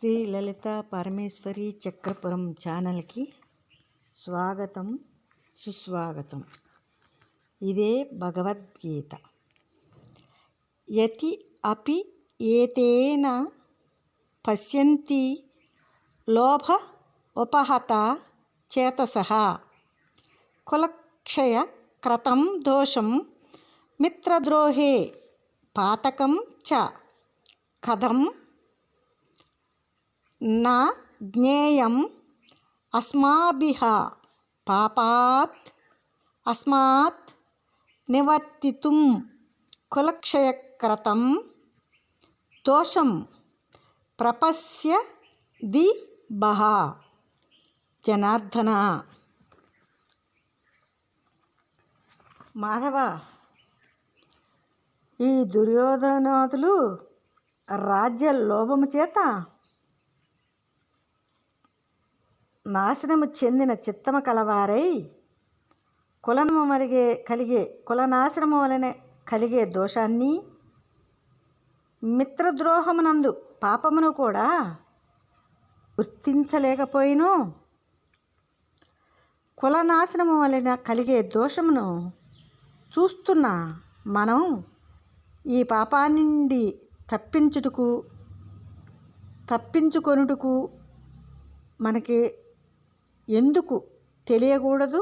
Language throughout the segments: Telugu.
శ్రీ లలిత పరమేశ్వరి చక్రపురం ఛానల్కి స్వాగతం సుస్వాగతం. ఇదే భగవద్గీత. యతి అపి ఏతేన పశ్యంతి లోభ ఉపహత చేతసః కులక్షయ క్రతం దోషం మిత్రద్రోహే పాతకం చ కథం నా జ్ఞేయం అస్మాభిః పాపాత్ అస్మాత్ నివర్తితుం కులక్షయక్రతం దోషం ప్రపశ్యది బహ. జనార్దన. మాధవ, ఈ దుర్యోధనాదులు రాజ్య లోభము చేత నాశనము చెందిన చిత్తము కలవారై కులనాశనము వలన కలిగే దోషాన్ని, మిత్రద్రోహమునందు పాపమును కూడా గుర్తించలేకపోయిను. కులనాశనము వలన కలిగే దోషమును చూస్తున్న మనం ఈ పాపాన్ని నుండి తప్పించుకొనుటకు మనకి ఎందుకు తెలియకూడదు?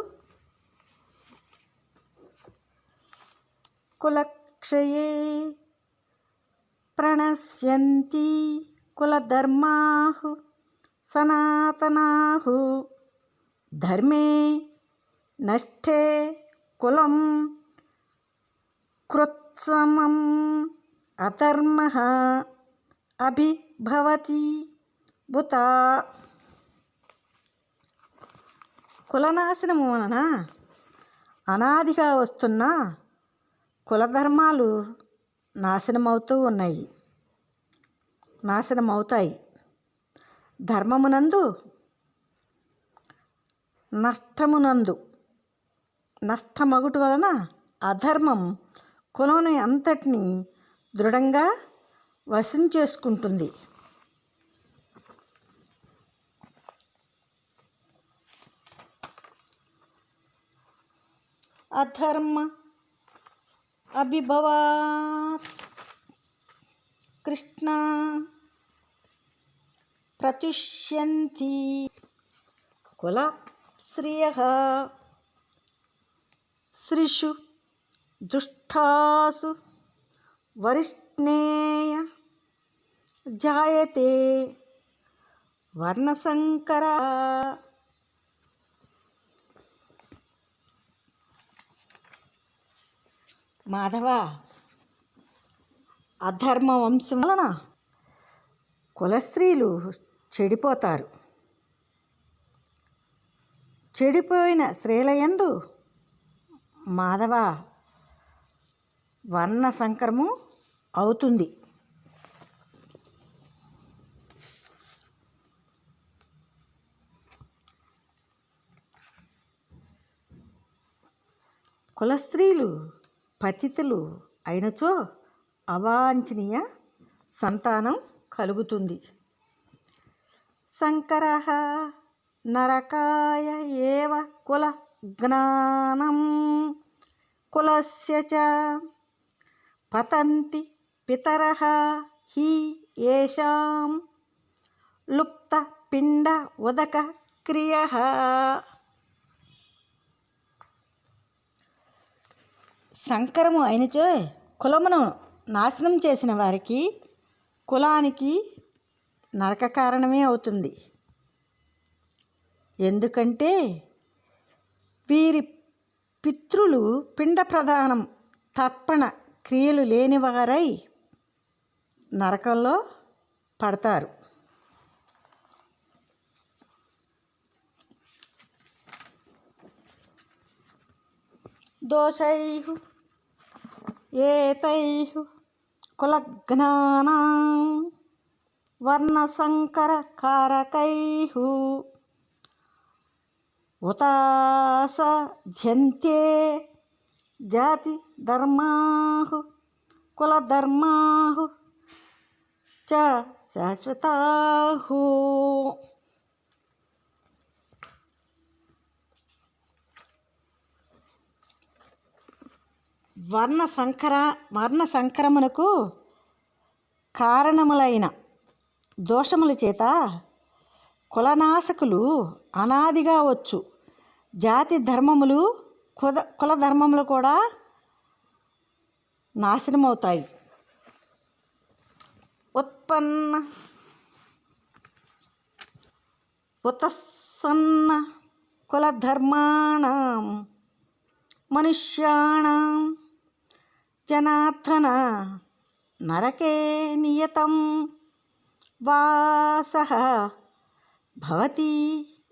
కులక్షయే ప్రణశ్యంతి కులధర్మాః సనాతనాః ధర్మే నష్టే కులం కృత్సమం అధర్మః అభిభవతి బుత. కులనాశనము వలన అనాదిగా వస్తున్న కులధర్మాలు నాశనమవుతాయి. ధర్మమునందు నష్టమగుట వలన అధర్మం కులముని అంతటిని దృఢంగా వశం చేసుకుంటుంది. అధర్మ అభిభవాత్ కృష్ణ ప్రతుష్యంతి కుల శ్రియః శ్రీషు దుష్టాసు వరిష్ణేయ జాయతే వర్ణసంకర. మాధవ, అధర్మ వంశం వలన కులస్త్రీలు చెడిపోతారు. చెడిపోయిన స్త్రీలయందు మాధవ వర్ణ సంకరము అవుతుంది. కులస్త్రీలు పతితులు అయినచో అవాంఛనీయ సంతానం కలుగుతుంది. సంకరః నరకాయ ఏవ కుల జ్ఞానం కులస్య చ పతంతి పితరః హి యేషాం లుప్త పిండ ఉదక క్రియః. సంకరము అయినచో కులమును నాశనం చేసిన వారికి కులానికి నరక కారణమే అవుతుంది. ఎందుకంటే వీరి పితృలు పిండ ప్రదానం తర్పణ క్రియలు లేనివారై నరకంలో పడతారు. దోషైః ఏతైః కులజ్ఞానాం వర్ణసంకర కారకైః ఉతాసధ్యంతే జాతి ధర్మాః కులధర్మాః చ శాశ్వతాహు. వర్ణ సంక్రమణకు కారణములైన దోషముల చేత కులనాశకులు అనాదిగా వచ్చు జాతి ధర్మములు కుల ధర్మములు కూడా నాశనమవుతాయి. ఉత్సన్న కులధర్మాణం మనుష్యాణం జనార్దన నరకే నియతం వాసః భవతి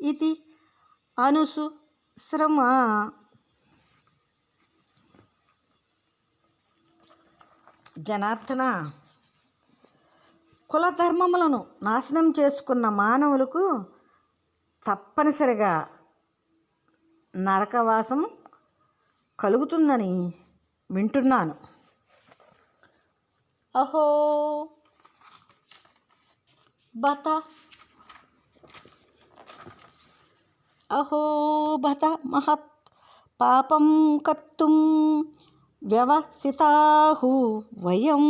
ఇది అనుశ్రమ. జనార్దన, కులధర్మములను నాశనం చేసుకున్న మానవులకు తప్పనిసరిగా నరకవాసం కలుగుతుందని వింటున్నాను. అహో బత మహత్ పాపం కర్తుం వ్యవసితాహు వయం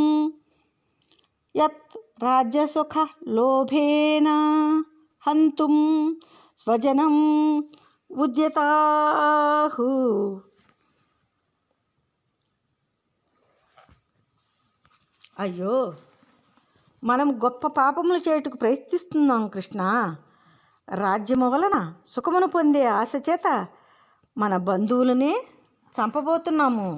యత్ రాజ్యసుఖ లోభేన హంతుం స్వజనం ఉద్యతాహు. అయ్యో, మనం గొప్ప పాపములు చేయుటకు ప్రయత్నిస్తున్నాం కృష్ణ. రాజ్యము వలన సుఖమును పొందే ఆశ చేత మన బంధువులనే చంపబోతున్నాము.